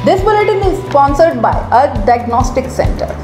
This bulletin is sponsored by Earth Diagnostic Center.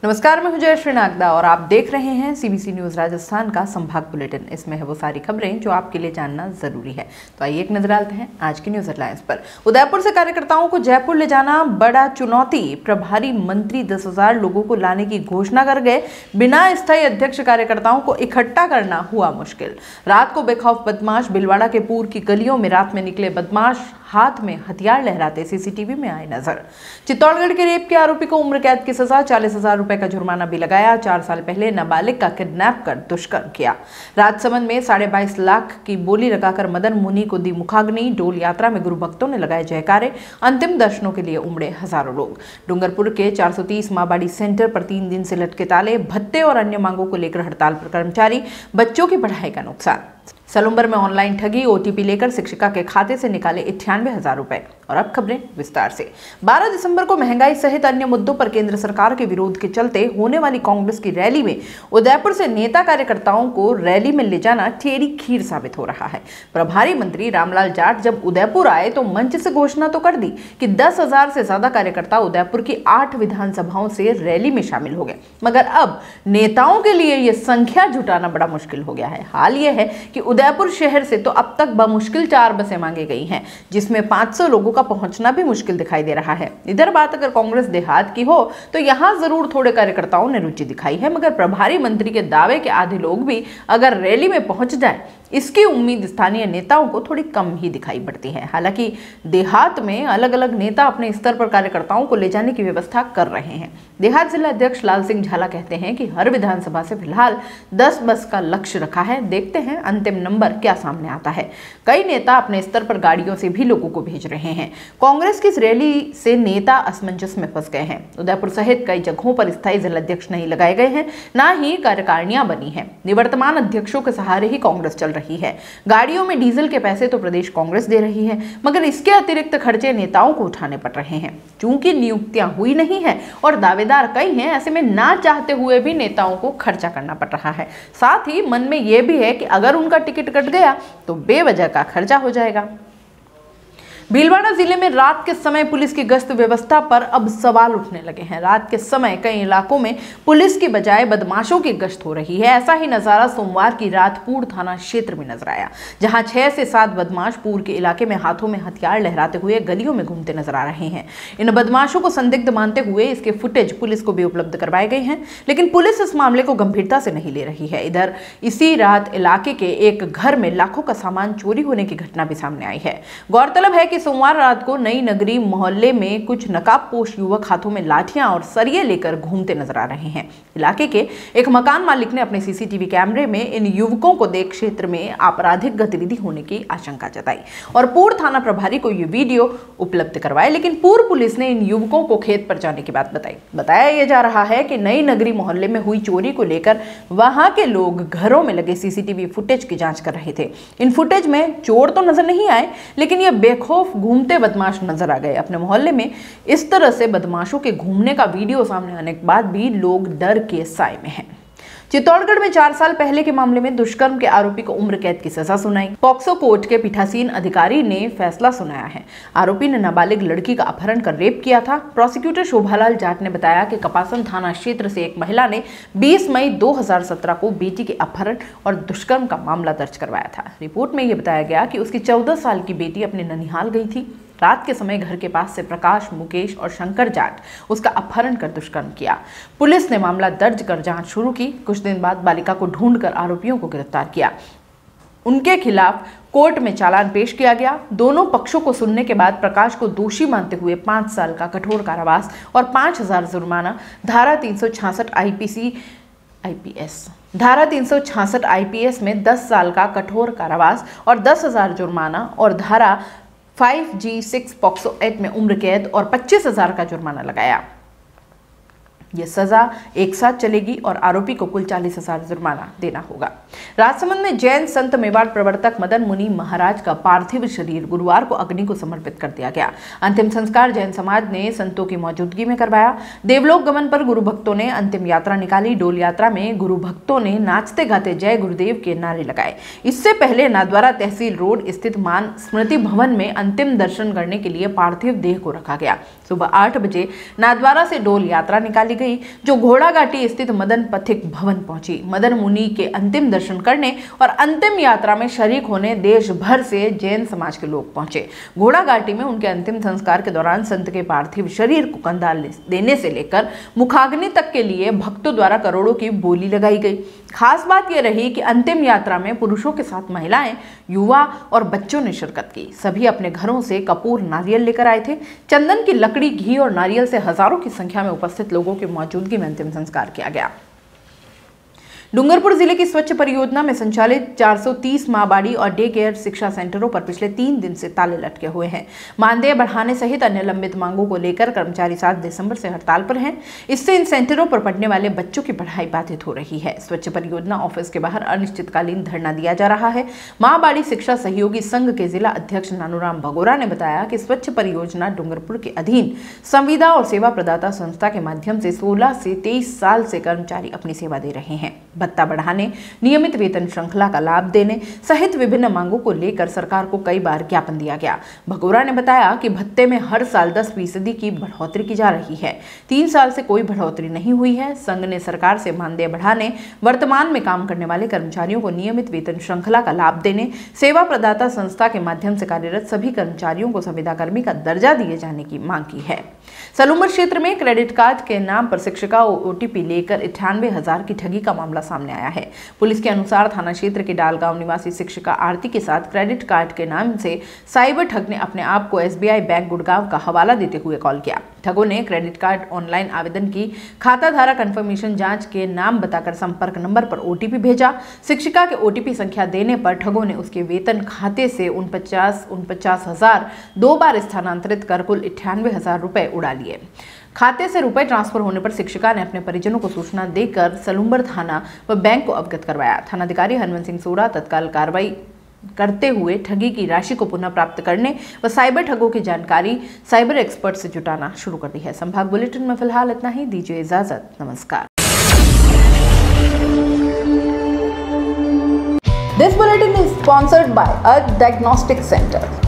नमस्कार, मैं हूं जयश्री नागदा और आप देख रहे हैं सीबीसी न्यूज राजस्थान का संभाग बुलेटिन। इसमें है वो सारी खबरें जो आपके लिए जानना जरूरी है। तो आइए एक नजर डालते हैं आज की न्यूज हेडलाइंस पर। उदयपुर से कार्यकर्ताओं को जयपुर ले जाना बड़ा चुनौती। प्रभारी मंत्री 10,000 लोगों को लाने की घोषणा कर गए, बिना स्थायी अध्यक्ष कार्यकर्ताओं को इकट्ठा करना हुआ मुश्किल। रात को बेखौफ बदमाश। भीलवाड़ा के पूर्व की गलियों में रात में निकले बदमाश, हाथ में हथियार लहराते सीसीटीवी में आए नजर। चित्तौड़गढ़ के रेप के आरोपी को उम्र कैद की सजा, 40,000 रुपए का जुर्माना भी लगाया। 4 साल पहले नाबालिग का किडनैप कर दुष्कर्म किया। राजसमंद में 22.5 लाख की बोली लगाकर मदन मुनि को दी मुखाग्नि। डोल यात्रा में गुरु भक्तों ने लगाए जयकारे। अंतिम दर्शनों के लिए उमड़े हजारों लोग। डूंगरपुर के 430 माबाड़ी सेंटर पर 3 दिन से लटके ताले। भत्ते और अन्य मांगों को लेकर हड़ताल पर कर्मचारी। बच्चों की पढ़ाई का नुकसान। सलूम्बर में ऑनलाइन ठगी। ओटीपी लेकर शिक्षिका के खाते से निकाले 98,000 रुपए। और अब खबरें विस्तार से। 12 दिसंबर को महंगाई सहित अन्य मुद्दों पर केंद्र सरकार के विरोध के चलते होने वाली कांग्रेस की रैली में उदयपुर से नेता कार्यकर्ताओं को रैली में ले जाना टेढ़ी खीर साबित हो रहा है। प्रभारी मंत्री रामलाल जाट जब उदयपुर आए तो मंच से घोषणा तो कर दी कि 10,000 से ज्यादा कार्यकर्ता उदयपुर की 8 विधानसभाओं से रैली में शामिल हो गए, मगर अब नेताओं के लिए यह संख्या जुटाना बड़ा मुश्किल हो गया है। हाल यह है कि उदयपुर शहर से तो अब तक बमुश्किल 4 बसें मांगी गई हैं, जिसमें 500 लोगों का पहुंचना भी मुश्किल दिखाई दे रहा है। इधर बात अगर कांग्रेस देहात की हो तो यहां जरूर थोड़े कार्यकर्ताओं ने रुचि दिखाई है, मगर प्रभारी मंत्री के दावे के आधे लोग भी अगर रैली में पहुंच जाए, इसकी उम्मीद स्थानीय नेताओं को थोड़ी कम ही दिखाई पड़ती है। हालांकि देहात में अलग अलग नेता अपने स्तर पर कार्यकर्ताओं को ले जाने की व्यवस्था कर रहे हैं। देहात जिला अध्यक्ष लाल सिंह झाला कहते हैं कि हर विधानसभा से फिलहाल 10 बस का लक्ष्य रखा है। देखते हैं अंतिम नंबर क्या सामने आता है। कई नेता अपने स्तर पर गाड़ियों से भी लोगों को भेज रहे हैं। कांग्रेस की इस रैली से नेता असमंजस में फंस गए हैं। उदयपुर सहित कई जगहों पर स्थायी जिलाध्यक्ष नहीं लगाए गए हैं, ना ही कार्यकारिणियां बनी हैं। निवर्तमान अध्यक्षों के सहारे ही कांग्रेस चल रही है। गाड़ियों में डीजल के पैसे तो प्रदेश कांग्रेस दे रही है, मगर इसके अतिरिक्त खर्चे नेताओं को उठाने पड़ रहे हैं। चूंकि नियुक्तियां हुई नहीं है और दावेदार कई हैं, ऐसे में ना चाहते हुए भी नेताओं को खर्चा करना पड़ रहा है। साथ ही मन में यह भी है कि अगर उनका टिकट कट गया तो बेवजह का खर्चा हो जाएगा। भीलवाड़ा जिले में रात के समय पुलिस की गश्त व्यवस्था पर अब सवाल उठने लगे हैं। रात के समय कई इलाकों में पुलिस की बजाय बदमाशों की गश्त हो रही है। ऐसा ही नजारा सोमवार की रात पूर थाना क्षेत्र में नजर आया, जहां 6 से 7 बदमाश पूर के इलाके में हाथों में हथियार लहराते हुए गलियों में घूमते नजर आ रहे हैं। इन बदमाशों को संदिग्ध मानते हुए इसके फुटेज पुलिस को भी उपलब्ध करवाए गए हैं, लेकिन पुलिस इस मामले को गंभीरता से नहीं ले रही है। इधर इसी रात इलाके के एक घर में लाखों का सामान चोरी होने की घटना भी सामने आई है। गौरतलब है कि सोमवार रात को नई नगरी मोहल्ले में कुछ नकाबपोश युवक हाथों में लाठियां और सरिये लेकर घूमते नजर आ रहे हैं। इलाके के एक मकान मालिक ने अपने सीसीटीवी कैमरे में इन युवकों को देख क्षेत्र में आपराधिक गतिविधि होने की आशंका जताई और पूर्व थाना प्रभारी को यह वीडियो उपलब्ध करवाए, लेकिन पूर्व पुलिस ने इन युवकों को खेत पर जाने की बात बताई। बताया यह जा रहा है कि नई नगरी मोहल्ले में हुई चोरी को लेकर वहां के लोग घरों में लगे सीसीटीवी फुटेज की जांच कर रहे थे। इन फुटेज में चोर तो नजर नहीं आए, लेकिन यह बेखौफ घूमते बदमाश नजर आ गए। अपने मोहल्ले में इस तरह से बदमाशों के घूमने का वीडियो सामने आने के बाद भी लोग डर के साए में हैं। चित्तौड़गढ़ में 4 साल पहले के मामले में दुष्कर्म के आरोपी को उम्र कैद की सजा सुनाई। पॉक्सो कोर्ट के पीठासीन अधिकारी ने फैसला सुनाया है। आरोपी ने नाबालिग लड़की का अपहरण कर रेप किया था। प्रोसिक्यूटर शोभालाल जाट ने बताया कि कपासन थाना क्षेत्र से एक महिला ने 20 मई 2017 को बेटी के अपहरण और दुष्कर्म का मामला दर्ज करवाया था। रिपोर्ट में यह बताया गया कि उसकी 14 साल की बेटी अपने ननिहाल गई थी। रात के समय घर के पास से प्रकाश, मुकेश और शंकर जाट उसका अपहरण कर दुष्कर्म किया। पुलिस ने मामला दर्ज कर जांच शुरू की। कुछ दिन बाद बालिका को ढूंढकर आरोपियों को गिरफ्तार किया। उनके खिलाफ कोर्ट में चालान पेश किया गया। दोनों पक्षों को सुनने के बाद प्रकाश को दोषी मानते हुए 5 साल का कठोर कारावास और 5,000 जुर्माना, धारा 366 धारा 366 आईपीएस में 10 साल का कठोर कारावास और 10,000 जुर्माना और धारा 5G6 पॉक्सो एक्ट में उम्र कैद और 25,000 का जुर्माना लगाया। ये सजा एक साथ चलेगी और आरोपी को कुल 40,000 जुर्माना देना होगा। राजसमंद में जैन संत मेवाड़ प्रवर्तक मदन मुनि महाराज का पार्थिव शरीर गुरुवार को अग्नि को समर्पित कर दिया गया। अंतिम संस्कार जैन समाज ने संतों की मौजूदगी में करवाया। देवलोक गमन पर गुरु भक्तों ने अंतिम यात्रा निकाली। डोल यात्रा में गुरु भक्तों ने नाचते गाते जय गुरुदेव के नारे लगाए। इससे पहले नाथद्वारा तहसील रोड स्थित मान स्मृति भवन में अंतिम दर्शन करने के लिए पार्थिव देह को रखा गया। सुबह 8 बजे नाथद्वारा से डोल यात्रा निकाली गई, जो घोड़ाघाटी स्थित मदन पथिक भवन पहुंची। मदन मुनि के अंतिम दर्शन करने और अंतिम यात्रा में शरीक होने देश भर से जैन समाज के लोग पहुंचे। घोड़ाघाटी में उनके अंतिम संस्कार के दौरान संत के पार्थिव शरीर को कंधा देने से लेकर मुखाग्नि तक के लिए भक्तों द्वारा करोड़ों की बोली लगाई गई। खास बात यह रही कि अंतिम यात्रा में पुरुषों के साथ महिलाएं, युवा और बच्चों ने शिरकत की। सभी अपने घरों से कपूर, नारियल लेकर आए थे। चंदन की लकड़ी, घी और नारियल से हजारों की संख्या में उपस्थित लोगों की मौजूदगी में अंतिम संस्कार किया गया। डूंगरपुर जिले की स्वच्छ परियोजना में संचालित 430 मां बाड़ी और डे केयर शिक्षा सेंटरों पर पिछले 3 दिन से ताले लटके हुए हैं। मानदेय बढ़ाने सहित अन्य लंबित मांगों को लेकर कर्मचारी 7 दिसंबर से हड़ताल पर हैं। इससे इन सेंटरों पर पढ़ने वाले बच्चों की पढ़ाई बाधित हो रही है। स्वच्छ परियोजना ऑफिस के बाहर अनिश्चितकालीन धरना दिया जा रहा है। मां बाड़ी शिक्षा सहयोगी संघ के जिला अध्यक्ष नानूराम भगोरा ने बताया कि स्वच्छ परियोजना डूंगरपुर के अधीन संविदा और सेवा प्रदाता संस्था के माध्यम से 16 से 23 साल से कर्मचारी अपनी सेवा दे रहे हैं। भत्ता बढ़ाने, नियमित वेतन श्रृंखला का लाभ देने सहित विभिन्न मांगों को लेकर सरकार को कई बार ज्ञापन दिया गया। भगोरा ने बताया कि भत्ते में हर साल 10% की बढ़ोतरी की जा रही है। 3 साल से कोई बढ़ोतरी नहीं हुई है। संघ ने सरकार से मानदेय बढ़ाने, वर्तमान में काम करने वाले कर्मचारियों को नियमित वेतन श्रृंखला का लाभ देने, सेवा प्रदाता संस्था के माध्यम से कार्यरत सभी कर्मचारियों को संविदा कर्मी का दर्जा दिए जाने की मांग की है। सलूमर क्षेत्र में क्रेडिट कार्ड के नाम पर शिक्षिका ओटीपी लेकर 98,000 की ठगी का मामला सामने आया है। पुलिस के अनुसार थाना क्षेत्र के डालगांव निवासी शिक्षिका आरती के साथ क्रेडिट कार्ड के नाम से साइबर ठग ने अपने आप को एसबीआई बैंक गुड़गांव का हवाला देते हुए कॉल किया। ठगों ने क्रेडिट कार्ड ऑनलाइन आवेदन की, खाता धारा कंफर्मेशन जांच के नाम बताकर संपर्क नंबर पर ओटीपी भेजा। शिक्षिका के ओटीपी संख्या देने पर ठगों ने उसके वेतन खाते से 49,000 2 बार स्थानांतरित कर कुल 98,000 रुपए उड़ा लिए। खाते से रुपए ट्रांसफर होने पर शिक्षिका ने अपने परिजनों को सूचना देकर सलूमर थाना व बैंक को अवगत करवाया। थानाधिकारी हरवंत सिंह सोड़ा तत्काल कार्रवाई करते हुए ठगी की राशि को पुनः प्राप्त करने व साइबर ठगों की जानकारी साइबर एक्सपर्ट से जुटाना शुरू कर दी है। संभाग बुलेटिन में फिलहाल इतना ही। दीजिए इजाजत। नमस्कार। This bulletin is sponsored by Earth Diagnostic Center.